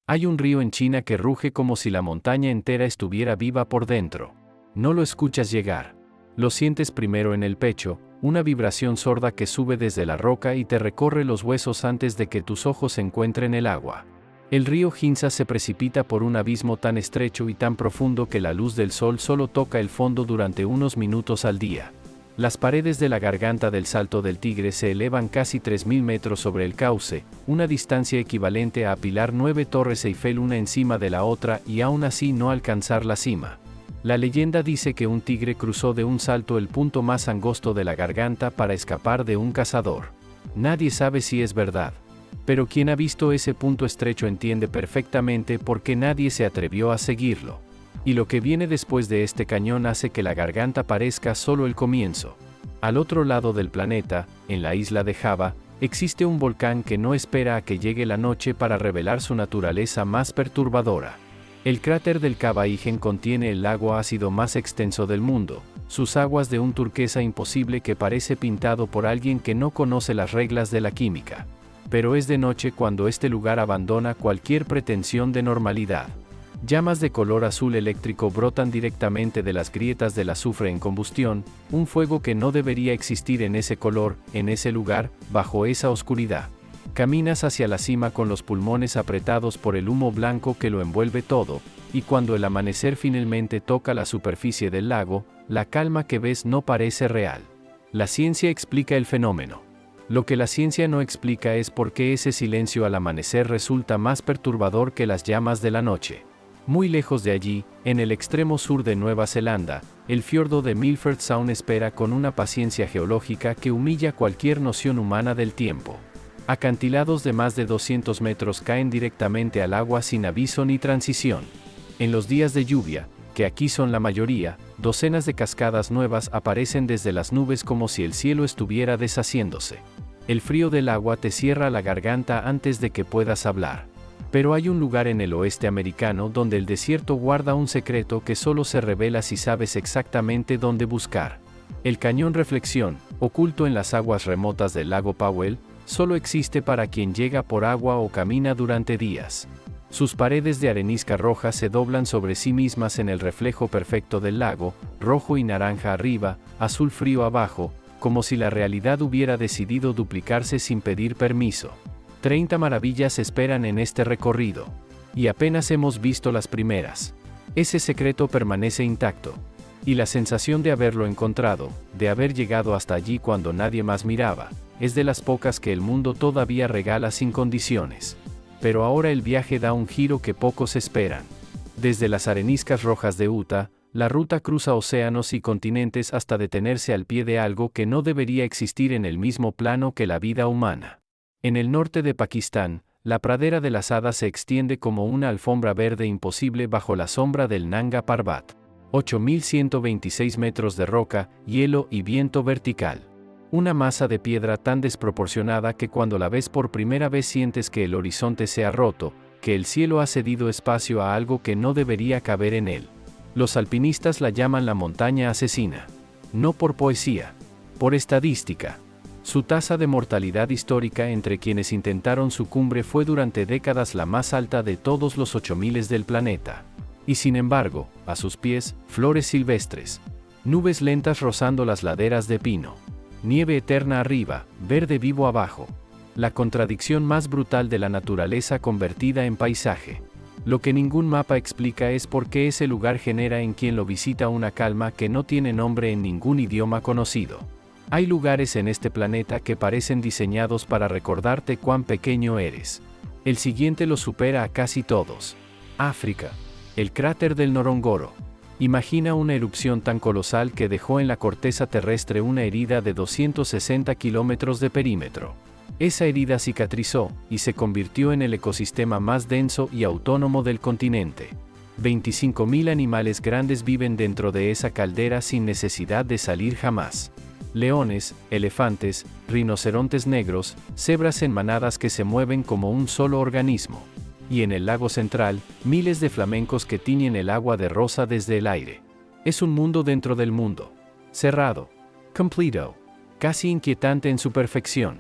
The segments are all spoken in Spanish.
Hay un río en China que ruge como si la montaña entera estuviera viva por dentro. No lo escuchas llegar. Lo sientes primero en el pecho, una vibración sorda que sube desde la roca y te recorre los huesos antes de que tus ojos encuentren el agua. El río Jinza se precipita por un abismo tan estrecho y tan profundo que la luz del sol solo toca el fondo durante unos minutos al día. Las paredes de la garganta del Salto del Tigre se elevan casi 3000 metros sobre el cauce, una distancia equivalente a apilar 9 torres Eiffel una encima de la otra y aún así no alcanzar la cima. La leyenda dice que un tigre cruzó de un salto el punto más angosto de la garganta para escapar de un cazador. Nadie sabe si es verdad. Pero quien ha visto ese punto estrecho entiende perfectamente por qué nadie se atrevió a seguirlo. Y lo que viene después de este cañón hace que la garganta parezca solo el comienzo. Al otro lado del planeta, en la isla de Java, existe un volcán que no espera a que llegue la noche para revelar su naturaleza más perturbadora. El cráter del Cavaígen contiene el lago ácido más extenso del mundo, sus aguas de un turquesa imposible que parece pintado por alguien que no conoce las reglas de la química. Pero es de noche cuando este lugar abandona cualquier pretensión de normalidad. Llamas de color azul eléctrico brotan directamente de las grietas del azufre en combustión, un fuego que no debería existir en ese color, en ese lugar, bajo esa oscuridad. Caminas hacia la cima con los pulmones apretados por el humo blanco que lo envuelve todo, y cuando el amanecer finalmente toca la superficie del lago, la calma que ves no parece real. La ciencia explica el fenómeno. Lo que la ciencia no explica es por qué ese silencio al amanecer resulta más perturbador que las llamas de la noche. Muy lejos de allí, en el extremo sur de Nueva Zelanda, el fiordo de Milford Sound espera con una paciencia geológica que humilla cualquier noción humana del tiempo. Acantilados de más de 200 metros caen directamente al agua sin aviso ni transición. En los días de lluvia, que aquí son la mayoría, docenas de cascadas nuevas aparecen desde las nubes como si el cielo estuviera deshaciéndose. El frío del agua te cierra la garganta antes de que puedas hablar. Pero hay un lugar en el oeste americano donde el desierto guarda un secreto que solo se revela si sabes exactamente dónde buscar. El cañón Reflexión, oculto en las aguas remotas del lago Powell, solo existe para quien llega por agua o camina durante días. Sus paredes de arenisca roja se doblan sobre sí mismas en el reflejo perfecto del lago, rojo y naranja arriba, azul frío abajo, como si la realidad hubiera decidido duplicarse sin pedir permiso. 30 maravillas esperan en este recorrido. Y apenas hemos visto las primeras. Ese secreto permanece intacto. Y la sensación de haberlo encontrado, de haber llegado hasta allí cuando nadie más miraba, es de las pocas que el mundo todavía regala sin condiciones. Pero ahora el viaje da un giro que pocos esperan. Desde las areniscas rojas de Utah, la ruta cruza océanos y continentes hasta detenerse al pie de algo que no debería existir en el mismo plano que la vida humana. En el norte de Pakistán, la pradera de las hadas se extiende como una alfombra verde imposible bajo la sombra del Nanga Parbat. 8.126 metros de roca, hielo y viento vertical. Una masa de piedra tan desproporcionada que cuando la ves por primera vez sientes que el horizonte se ha roto, que el cielo ha cedido espacio a algo que no debería caber en él. Los alpinistas la llaman la montaña asesina. No por poesía, por estadística. Su tasa de mortalidad histórica entre quienes intentaron su cumbre fue durante décadas la más alta de todos los 8000 del planeta. Y sin embargo, a sus pies, flores silvestres. Nubes lentas rozando las laderas de pino. Nieve eterna arriba, verde vivo abajo. La contradicción más brutal de la naturaleza convertida en paisaje. Lo que ningún mapa explica es por qué ese lugar genera en quien lo visita una calma que no tiene nombre en ningún idioma conocido. Hay lugares en este planeta que parecen diseñados para recordarte cuán pequeño eres. El siguiente lo supera a casi todos. África. El cráter del Ngorongoro. Imagina una erupción tan colosal que dejó en la corteza terrestre una herida de 260 kilómetros de perímetro. Esa herida cicatrizó y se convirtió en el ecosistema más denso y autónomo del continente. 25.000 animales grandes viven dentro de esa caldera sin necesidad de salir jamás. Leones, elefantes, rinocerontes negros, cebras en manadas que se mueven como un solo organismo. Y en el lago central, miles de flamencos que tiñen el agua de rosa desde el aire. Es un mundo dentro del mundo. Cerrado. Completo. Casi inquietante en su perfección.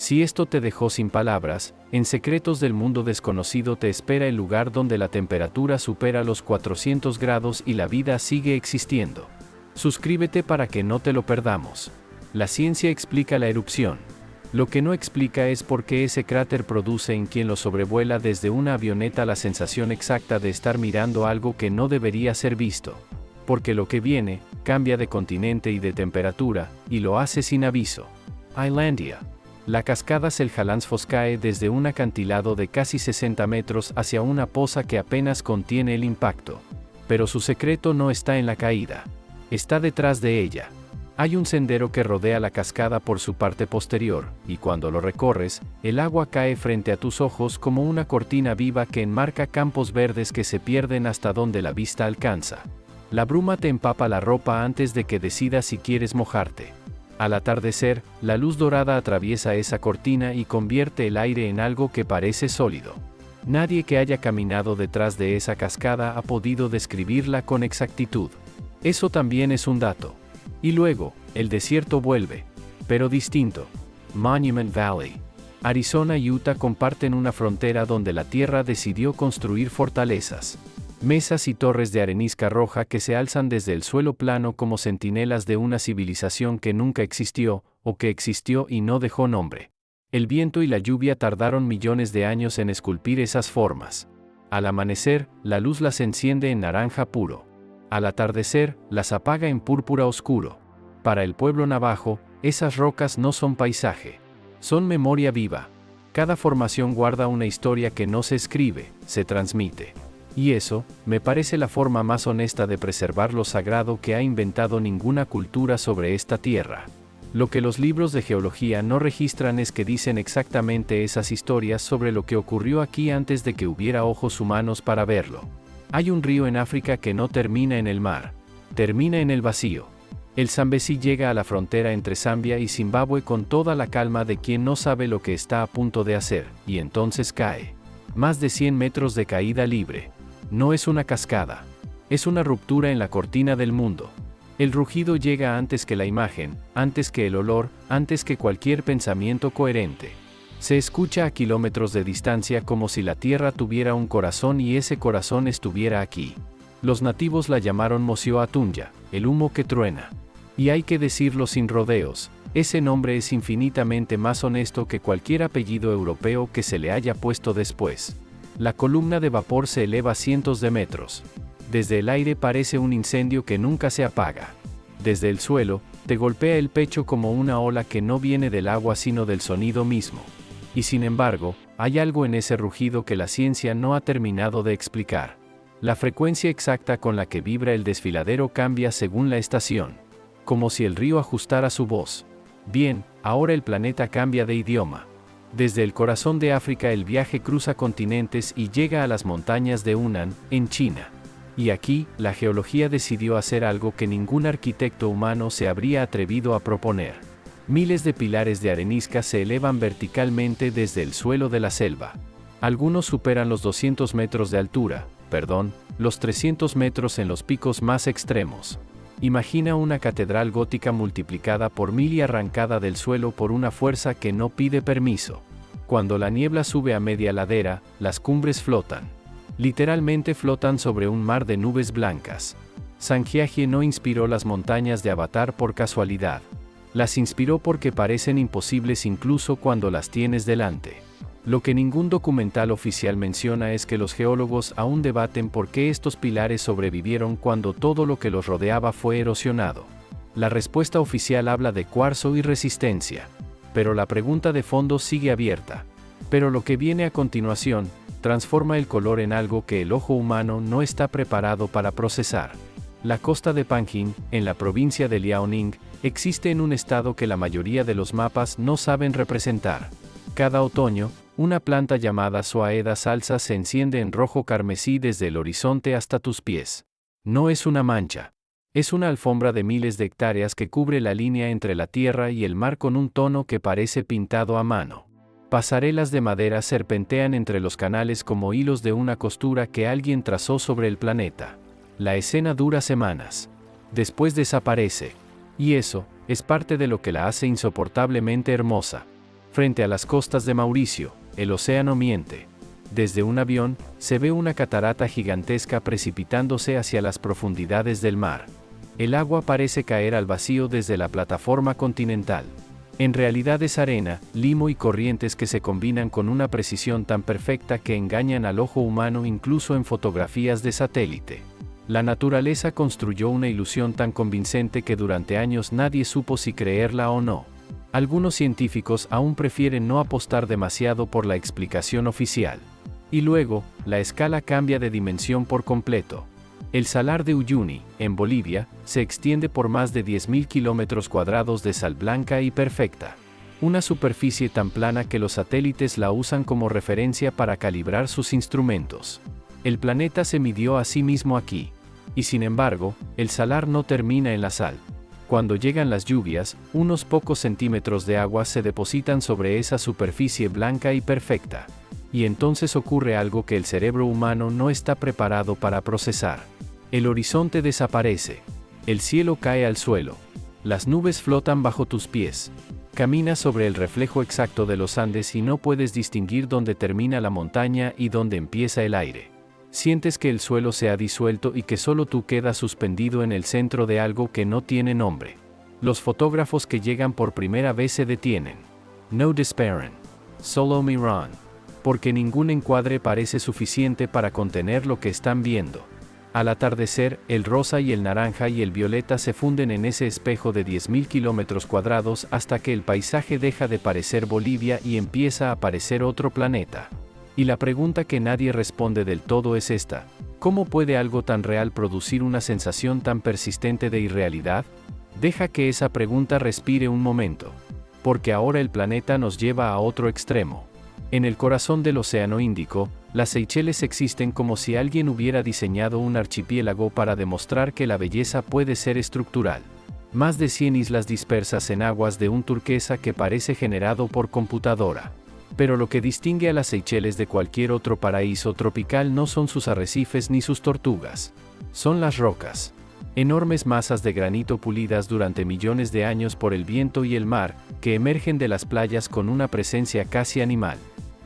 Si esto te dejó sin palabras, en Secretos del Mundo Desconocido te espera el lugar donde la temperatura supera los 400 grados y la vida sigue existiendo. Suscríbete para que no te lo perdamos. La ciencia explica la erupción. Lo que no explica es por qué ese cráter produce en quien lo sobrevuela desde una avioneta la sensación exacta de estar mirando algo que no debería ser visto. Porque lo que viene, cambia de continente y de temperatura, y lo hace sin aviso. Islandia. La cascada Seljalandsfoss cae desde un acantilado de casi 60 metros hacia una poza que apenas contiene el impacto. Pero su secreto no está en la caída. Está detrás de ella. Hay un sendero que rodea la cascada por su parte posterior, y cuando lo recorres, el agua cae frente a tus ojos como una cortina viva que enmarca campos verdes que se pierden hasta donde la vista alcanza. La bruma te empapa la ropa antes de que decidas si quieres mojarte. Al atardecer, la luz dorada atraviesa esa cortina y convierte el aire en algo que parece sólido. Nadie que haya caminado detrás de esa cascada ha podido describirla con exactitud. Eso también es un dato. Y luego, el desierto vuelve, pero distinto. Monument Valley. Arizona y Utah comparten una frontera donde la tierra decidió construir fortalezas. Mesas y torres de arenisca roja que se alzan desde el suelo plano como centinelas de una civilización que nunca existió, o que existió y no dejó nombre. El viento y la lluvia tardaron millones de años en esculpir esas formas. Al amanecer, la luz las enciende en naranja puro. Al atardecer, las apaga en púrpura oscuro. Para el pueblo navajo, esas rocas no son paisaje. Son memoria viva. Cada formación guarda una historia que no se escribe, se transmite. Y eso, me parece la forma más honesta de preservar lo sagrado que ha inventado ninguna cultura sobre esta tierra. Lo que los libros de geología no registran es que dicen exactamente esas historias sobre lo que ocurrió aquí antes de que hubiera ojos humanos para verlo. Hay un río en África que no termina en el mar, termina en el vacío. El Zambezi llega a la frontera entre Zambia y Zimbabue con toda la calma de quien no sabe lo que está a punto de hacer, y entonces cae. Más de 100 metros de caída libre. No es una cascada. Es una ruptura en la cortina del mundo. El rugido llega antes que la imagen, antes que el olor, antes que cualquier pensamiento coherente. Se escucha a kilómetros de distancia como si la tierra tuviera un corazón y ese corazón estuviera aquí. Los nativos la llamaron Mosio Atunya, el humo que truena. Y hay que decirlo sin rodeos, ese nombre es infinitamente más honesto que cualquier apellido europeo que se le haya puesto después. La columna de vapor se eleva cientos de metros. Desde el aire parece un incendio que nunca se apaga. Desde el suelo, te golpea el pecho como una ola que no viene del agua sino del sonido mismo. Y sin embargo, hay algo en ese rugido que la ciencia no ha terminado de explicar. La frecuencia exacta con la que vibra el desfiladero cambia según la estación. Como si el río ajustara su voz. Bien, ahora el planeta cambia de idioma. Desde el corazón de África el viaje cruza continentes y llega a las montañas de Hunan, en China. Y aquí, la geología decidió hacer algo que ningún arquitecto humano se habría atrevido a proponer. Miles de pilares de arenisca se elevan verticalmente desde el suelo de la selva. Algunos superan los 200 metros de altura, los 300 metros en los picos más extremos. Imagina una catedral gótica multiplicada por 1000 y arrancada del suelo por una fuerza que no pide permiso. Cuando la niebla sube a media ladera, las cumbres flotan. Literalmente flotan sobre un mar de nubes blancas. Sanjiaje no inspiró las montañas de Avatar por casualidad. Las inspiró porque parecen imposibles incluso cuando las tienes delante. Lo que ningún documental oficial menciona es que los geólogos aún debaten por qué estos pilares sobrevivieron cuando todo lo que los rodeaba fue erosionado. La respuesta oficial habla de cuarzo y resistencia. Pero la pregunta de fondo sigue abierta. Pero lo que viene a continuación, transforma el color en algo que el ojo humano no está preparado para procesar. La costa de Panjin, en la provincia de Liaoning, existe en un estado que la mayoría de los mapas no saben representar. Cada otoño, una planta llamada Suaeda salsa se enciende en rojo carmesí desde el horizonte hasta tus pies. No es una mancha. Es una alfombra de miles de hectáreas que cubre la línea entre la tierra y el mar con un tono que parece pintado a mano. Pasarelas de madera serpentean entre los canales como hilos de una costura que alguien trazó sobre el planeta. La escena dura semanas. Después desaparece. Y eso, es parte de lo que la hace insoportablemente hermosa. Frente a las costas de Mauricio, el océano miente. Desde un avión, se ve una catarata gigantesca precipitándose hacia las profundidades del mar. El agua parece caer al vacío desde la plataforma continental. En realidad es arena, limo y corrientes que se combinan con una precisión tan perfecta que engañan al ojo humano incluso en fotografías de satélite. La naturaleza construyó una ilusión tan convincente que durante años nadie supo si creerla o no. Algunos científicos aún prefieren no apostar demasiado por la explicación oficial. Y luego, la escala cambia de dimensión por completo. El Salar de Uyuni, en Bolivia, se extiende por más de 10.000 kilómetros cuadrados de sal blanca y perfecta. Una superficie tan plana que los satélites la usan como referencia para calibrar sus instrumentos. El planeta se midió a sí mismo aquí. Y sin embargo, el salar no termina en la sal. Cuando llegan las lluvias, unos pocos centímetros de agua se depositan sobre esa superficie blanca y perfecta. Y entonces ocurre algo que el cerebro humano no está preparado para procesar. El horizonte desaparece. El cielo cae al suelo. Las nubes flotan bajo tus pies. Caminas sobre el reflejo exacto de los Andes y no puedes distinguir dónde termina la montaña y dónde empieza el aire. Sientes que el suelo se ha disuelto y que solo tú quedas suspendido en el centro de algo que no tiene nombre. Los fotógrafos que llegan por primera vez se detienen. No despairen. Solo miran. Porque ningún encuadre parece suficiente para contener lo que están viendo. Al atardecer, el rosa y el naranja y el violeta se funden en ese espejo de 10.000 kilómetros cuadrados hasta que el paisaje deja de parecer Bolivia y empieza a parecer otro planeta. Y la pregunta que nadie responde del todo es esta: ¿cómo puede algo tan real producir una sensación tan persistente de irrealidad? Deja que esa pregunta respire un momento. Porque ahora el planeta nos lleva a otro extremo. En el corazón del Océano Índico, las Seychelles existen como si alguien hubiera diseñado un archipiélago para demostrar que la belleza puede ser estructural. Más de 100 islas dispersas en aguas de un turquesa que parece generado por computadora. Pero lo que distingue a las Seychelles de cualquier otro paraíso tropical no son sus arrecifes ni sus tortugas. Son las rocas. Enormes masas de granito pulidas durante millones de años por el viento y el mar, que emergen de las playas con una presencia casi animal.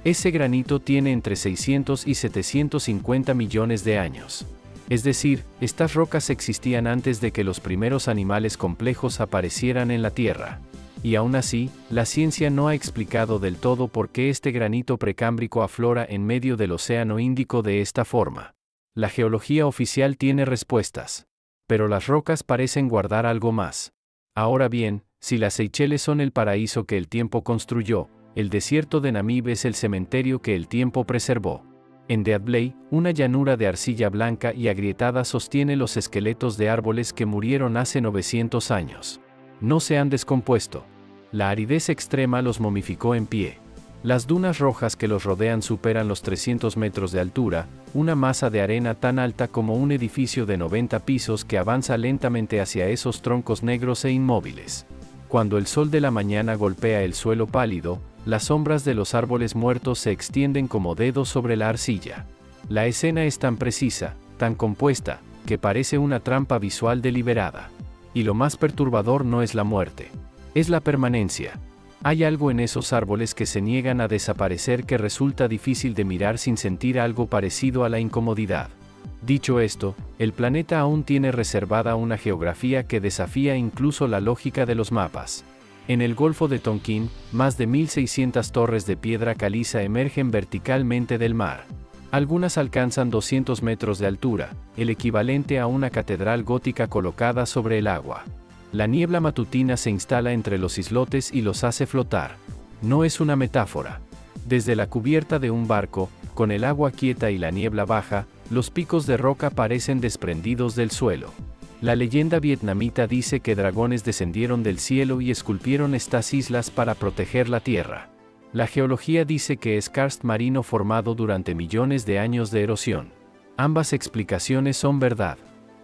Ese granito tiene entre 600 y 750 millones de años. Es decir, estas rocas existían antes de que los primeros animales complejos aparecieran en la Tierra. Y aún así, la ciencia no ha explicado del todo por qué este granito precámbrico aflora en medio del Océano Índico de esta forma. La geología oficial tiene respuestas. Pero las rocas parecen guardar algo más. Ahora bien, si las Seychelles son el paraíso que el tiempo construyó, el desierto de Namib es el cementerio que el tiempo preservó. En Deadblay, una llanura de arcilla blanca y agrietada sostiene los esqueletos de árboles que murieron hace 900 años. No se han descompuesto. La aridez extrema los momificó en pie. Las dunas rojas que los rodean superan los 300 metros de altura, una masa de arena tan alta como un edificio de 90 pisos que avanza lentamente hacia esos troncos negros e inmóviles. Cuando el sol de la mañana golpea el suelo pálido, las sombras de los árboles muertos se extienden como dedos sobre la arcilla. La escena es tan precisa, tan compuesta, que parece una trampa visual deliberada. Y lo más perturbador no es la muerte, es la permanencia. Hay algo en esos árboles que se niegan a desaparecer que resulta difícil de mirar sin sentir algo parecido a la incomodidad. Dicho esto, el planeta aún tiene reservada una geografía que desafía incluso la lógica de los mapas. En el Golfo de Tonkin, más de 1.600 torres de piedra caliza emergen verticalmente del mar. Algunas alcanzan 200 metros de altura, el equivalente a una catedral gótica colocada sobre el agua. La niebla matutina se instala entre los islotes y los hace flotar. No es una metáfora. Desde la cubierta de un barco, con el agua quieta y la niebla baja, los picos de roca parecen desprendidos del suelo. La leyenda vietnamita dice que dragones descendieron del cielo y esculpieron estas islas para proteger la tierra. La geología dice que es karst marino formado durante millones de años de erosión. Ambas explicaciones son verdad.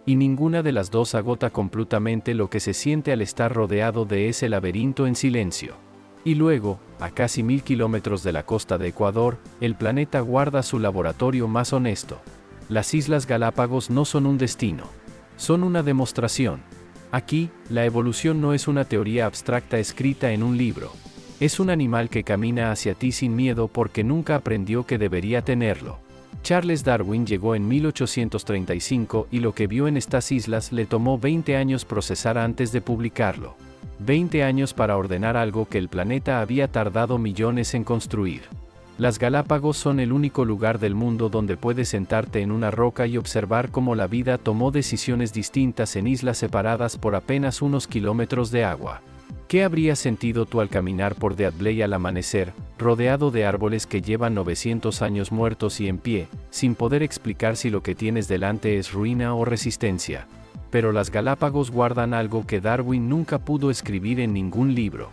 Y ninguna de las dos agota completamente lo que se siente al estar rodeado de ese laberinto en silencio. Y luego, a casi 1.000 kilómetros de la costa de Ecuador, el planeta guarda su laboratorio más honesto. Las Islas Galápagos no son un destino. Son una demostración. Aquí, la evolución no es una teoría abstracta escrita en un libro. Es un animal que camina hacia ti sin miedo porque nunca aprendió que debería tenerlo. Charles Darwin llegó en 1835 y lo que vio en estas islas le tomó 20 años procesar antes de publicarlo. 20 años para ordenar algo que el planeta había tardado millones en construir. Las Galápagos son el único lugar del mundo donde puedes sentarte en una roca y observar cómo la vida tomó decisiones distintas en islas separadas por apenas unos kilómetros de agua. ¿Qué habrías sentido tú al caminar por Dead Valley al amanecer, rodeado de árboles que llevan 900 años muertos y en pie, sin poder explicar si lo que tienes delante es ruina o resistencia? Pero las Galápagos guardan algo que Darwin nunca pudo escribir en ningún libro.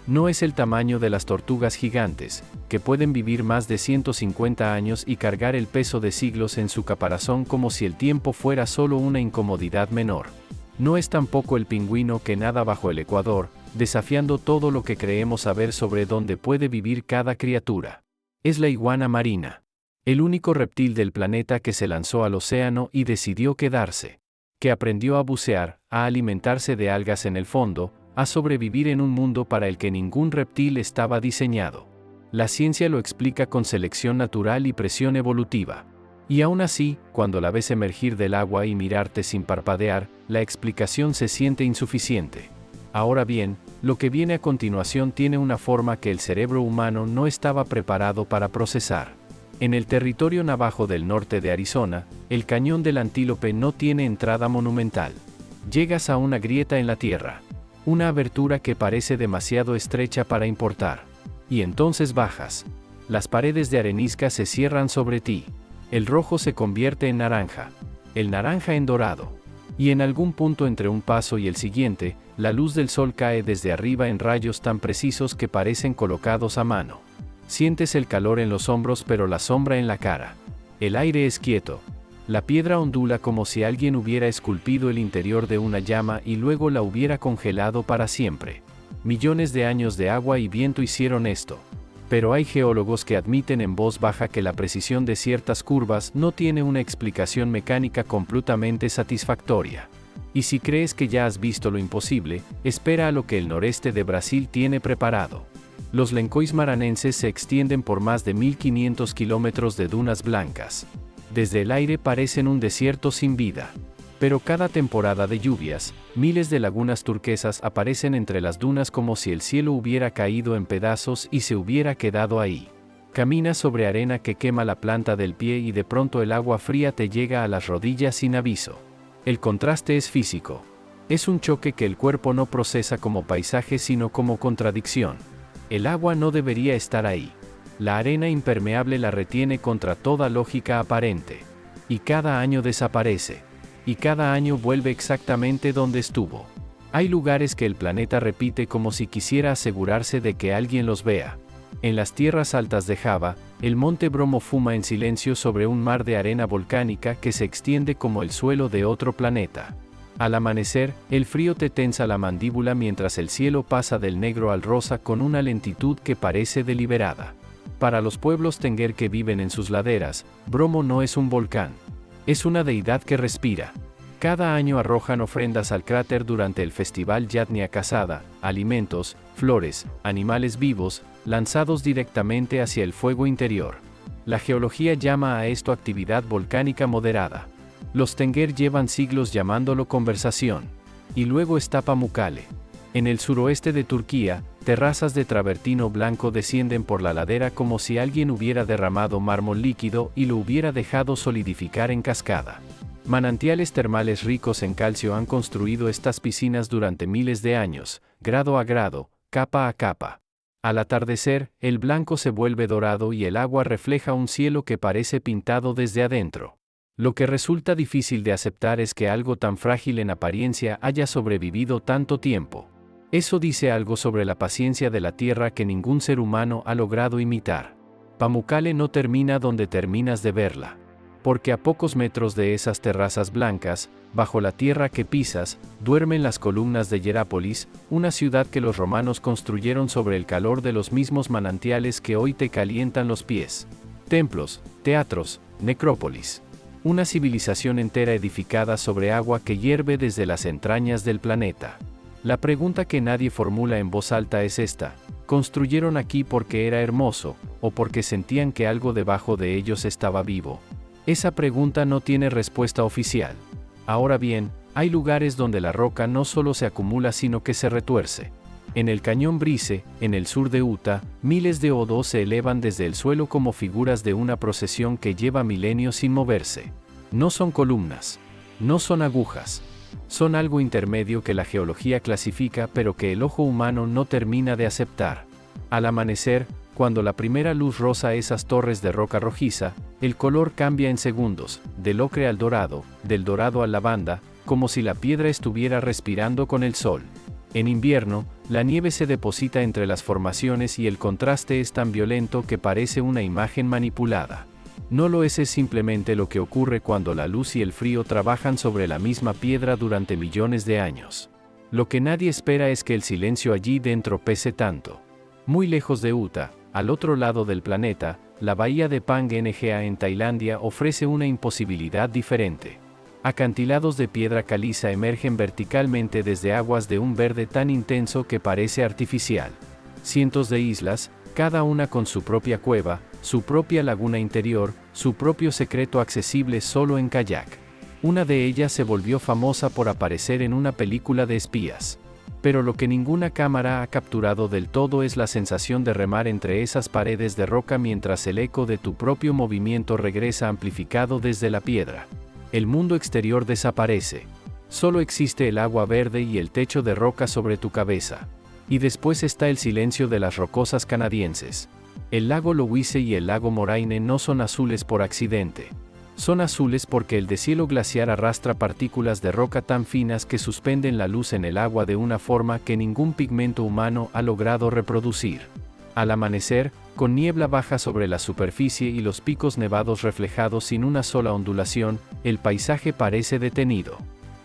No es el tamaño de las tortugas gigantes, que pueden vivir más de 150 años y cargar el peso de siglos en su caparazón como si el tiempo fuera solo una incomodidad menor. No es tampoco el pingüino que nada bajo el ecuador, desafiando todo lo que creemos saber sobre dónde puede vivir cada criatura. Es la iguana marina. El único reptil del planeta que se lanzó al océano y decidió quedarse. Que aprendió a bucear, a alimentarse de algas en el fondo, a sobrevivir en un mundo para el que ningún reptil estaba diseñado. La ciencia lo explica con selección natural y presión evolutiva. Y aún así, cuando la ves emergir del agua y mirarte sin parpadear, la explicación se siente insuficiente. Ahora bien, lo que viene a continuación tiene una forma que el cerebro humano no estaba preparado para procesar. En el territorio navajo del norte de Arizona, el cañón del Antílope no tiene entrada monumental. Llegas a una grieta en la tierra. Una abertura que parece demasiado estrecha para importar. Y entonces bajas. Las paredes de arenisca se cierran sobre ti. El rojo se convierte en naranja. El naranja en dorado. Y en algún punto entre un paso y el siguiente, la luz del sol cae desde arriba en rayos tan precisos que parecen colocados a mano. Sientes el calor en los hombros pero la sombra en la cara. El aire es quieto. La piedra ondula como si alguien hubiera esculpido el interior de una llama y luego la hubiera congelado para siempre. Millones de años de agua y viento hicieron esto. Pero hay geólogos que admiten en voz baja que la precisión de ciertas curvas no tiene una explicación mecánica completamente satisfactoria. Y si crees que ya has visto lo imposible, espera a lo que el noreste de Brasil tiene preparado. Los lencois maranenses se extienden por más de 1500 kilómetros de dunas blancas. Desde el aire parecen un desierto sin vida. Pero cada temporada de lluvias, miles de lagunas turquesas aparecen entre las dunas como si el cielo hubiera caído en pedazos y se hubiera quedado ahí. Caminas sobre arena que quema la planta del pie y de pronto el agua fría te llega a las rodillas sin aviso. El contraste es físico. Es un choque que el cuerpo no procesa como paisaje sino como contradicción. El agua no debería estar ahí. La arena impermeable la retiene contra toda lógica aparente. Y cada año desaparece. Y cada año vuelve exactamente donde estuvo. Hay lugares que el planeta repite como si quisiera asegurarse de que alguien los vea. En las tierras altas de Java, el monte Bromo fuma en silencio sobre un mar de arena volcánica que se extiende como el suelo de otro planeta. Al amanecer, el frío te tensa la mandíbula mientras el cielo pasa del negro al rosa con una lentitud que parece deliberada. Para los pueblos Tenguer que viven en sus laderas, Bromo no es un volcán. Es una deidad que respira. Cada año arrojan ofrendas al cráter durante el festival Yatnia Casada, alimentos, flores, animales vivos, lanzados directamente hacia el fuego interior. La geología llama a esto actividad volcánica moderada. Los Tenguer llevan siglos llamándolo conversación. Y luego está Pamukkale. En el suroeste de Turquía, terrazas de travertino blanco descienden por la ladera como si alguien hubiera derramado mármol líquido y lo hubiera dejado solidificar en cascada. Manantiales termales ricos en calcio han construido estas piscinas durante miles de años, grado a grado, capa a capa. Al atardecer, el blanco se vuelve dorado y el agua refleja un cielo que parece pintado desde adentro. Lo que resulta difícil de aceptar es que algo tan frágil en apariencia haya sobrevivido tanto tiempo. Eso dice algo sobre la paciencia de la Tierra que ningún ser humano ha logrado imitar. Pamukkale no termina donde terminas de verla. Porque a pocos metros de esas terrazas blancas, bajo la tierra que pisas, duermen las columnas de Hierápolis, una ciudad que los romanos construyeron sobre el calor de los mismos manantiales que hoy te calientan los pies. Templos, teatros, necrópolis. Una civilización entera edificada sobre agua que hierve desde las entrañas del planeta. La pregunta que nadie formula en voz alta es esta: ¿Construyeron aquí porque era hermoso, o porque sentían que algo debajo de ellos estaba vivo? Esa pregunta no tiene respuesta oficial. Ahora bien, hay lugares donde la roca no solo se acumula sino que se retuerce. En el cañón Brice, en el sur de Utah, miles de O2 se elevan desde el suelo como figuras de una procesión que lleva milenios sin moverse. No son columnas. No son agujas. Son algo intermedio que la geología clasifica pero que el ojo humano no termina de aceptar. Al amanecer, cuando la primera luz roza esas torres de roca rojiza, el color cambia en segundos, del ocre al dorado, del dorado al lavanda, como si la piedra estuviera respirando con el sol. En invierno, la nieve se deposita entre las formaciones y el contraste es tan violento que parece una imagen manipulada. No lo es simplemente lo que ocurre cuando la luz y el frío trabajan sobre la misma piedra durante millones de años. Lo que nadie espera es que el silencio allí dentro pese tanto. Muy lejos de Utah, al otro lado del planeta, la bahía de Phang Nga en Tailandia ofrece una imposibilidad diferente. Acantilados de piedra caliza emergen verticalmente desde aguas de un verde tan intenso que parece artificial. Cientos de islas, cada una con su propia cueva, su propia laguna interior, su propio secreto accesible solo en kayak. Una de ellas se volvió famosa por aparecer en una película de espías. Pero lo que ninguna cámara ha capturado del todo es la sensación de remar entre esas paredes de roca mientras el eco de tu propio movimiento regresa amplificado desde la piedra. El mundo exterior desaparece. Solo existe el agua verde y el techo de roca sobre tu cabeza. Y después está el silencio de las rocosas canadienses. El lago Louise y el lago Moraine no son azules por accidente. Son azules porque el deshielo glaciar arrastra partículas de roca tan finas que suspenden la luz en el agua de una forma que ningún pigmento humano ha logrado reproducir. Al amanecer, con niebla baja sobre la superficie y los picos nevados reflejados sin una sola ondulación, el paisaje parece detenido.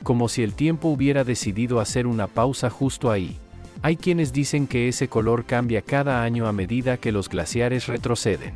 Como si el tiempo hubiera decidido hacer una pausa justo ahí. Hay quienes dicen que ese color cambia cada año a medida que los glaciares retroceden.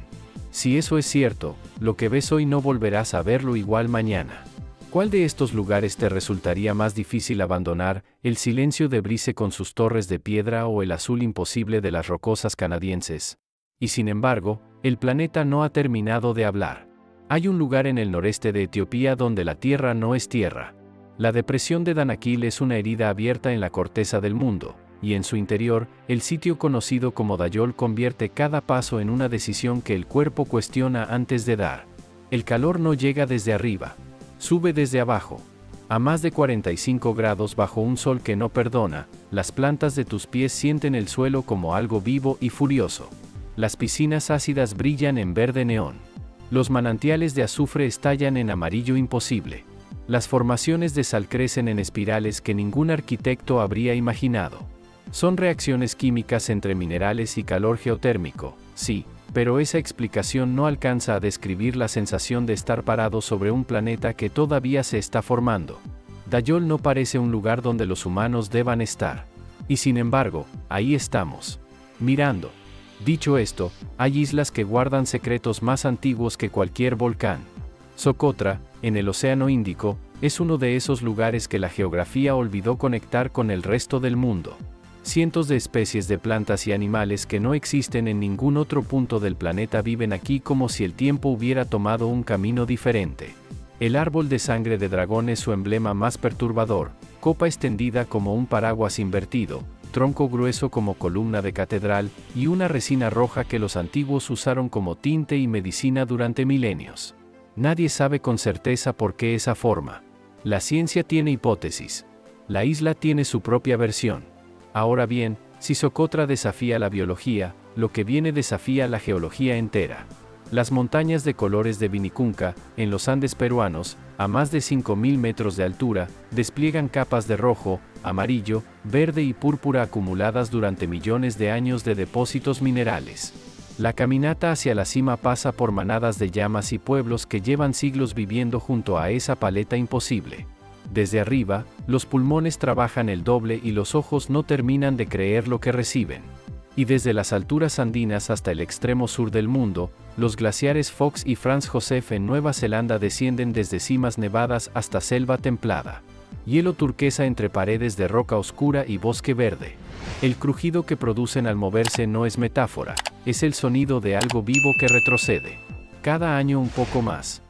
Si eso es cierto, lo que ves hoy no volverás a verlo igual mañana. ¿Cuál de estos lugares te resultaría más difícil abandonar, el silencio de Brice con sus torres de piedra o el azul imposible de las rocosas canadienses? Y sin embargo, el planeta no ha terminado de hablar. Hay un lugar en el noreste de Etiopía donde la tierra no es tierra. La depresión de Danakil es una herida abierta en la corteza del mundo, y en su interior, el sitio conocido como Dayol convierte cada paso en una decisión que el cuerpo cuestiona antes de dar. El calor no llega desde arriba. Sube desde abajo. A más de 45 grados bajo un sol que no perdona, las plantas de tus pies sienten el suelo como algo vivo y furioso. Las piscinas ácidas brillan en verde neón. Los manantiales de azufre estallan en amarillo imposible. Las formaciones de sal crecen en espirales que ningún arquitecto habría imaginado. Son reacciones químicas entre minerales y calor geotérmico, sí, pero esa explicación no alcanza a describir la sensación de estar parado sobre un planeta que todavía se está formando. Dayol no parece un lugar donde los humanos deban estar. Y sin embargo, ahí estamos, mirando. Dicho esto, hay islas que guardan secretos más antiguos que cualquier volcán. Socotra, en el Océano Índico, es uno de esos lugares que la geografía olvidó conectar con el resto del mundo. Cientos de especies de plantas y animales que no existen en ningún otro punto del planeta viven aquí como si el tiempo hubiera tomado un camino diferente. El árbol de sangre de dragón es su emblema más perturbador, copa extendida como un paraguas invertido, tronco grueso como columna de catedral, y una resina roja que los antiguos usaron como tinte y medicina durante milenios. Nadie sabe con certeza por qué esa forma. La ciencia tiene hipótesis. La isla tiene su propia versión. Ahora bien, si Socotra desafía la biología, lo que viene desafía la geología entera. Las montañas de colores de Vinicunca, en los Andes peruanos, a más de 5.000 metros de altura, despliegan capas de rojo, amarillo, verde y púrpura acumuladas durante millones de años de depósitos minerales. La caminata hacia la cima pasa por manadas de llamas y pueblos que llevan siglos viviendo junto a esa paleta imposible. Desde arriba, los pulmones trabajan el doble y los ojos no terminan de creer lo que reciben. Y desde las alturas andinas hasta el extremo sur del mundo, los glaciares Fox y Franz Josef en Nueva Zelanda descienden desde cimas nevadas hasta selva templada. Hielo turquesa entre paredes de roca oscura y bosque verde. El crujido que producen al moverse no es metáfora, es el sonido de algo vivo que retrocede. Cada año un poco más.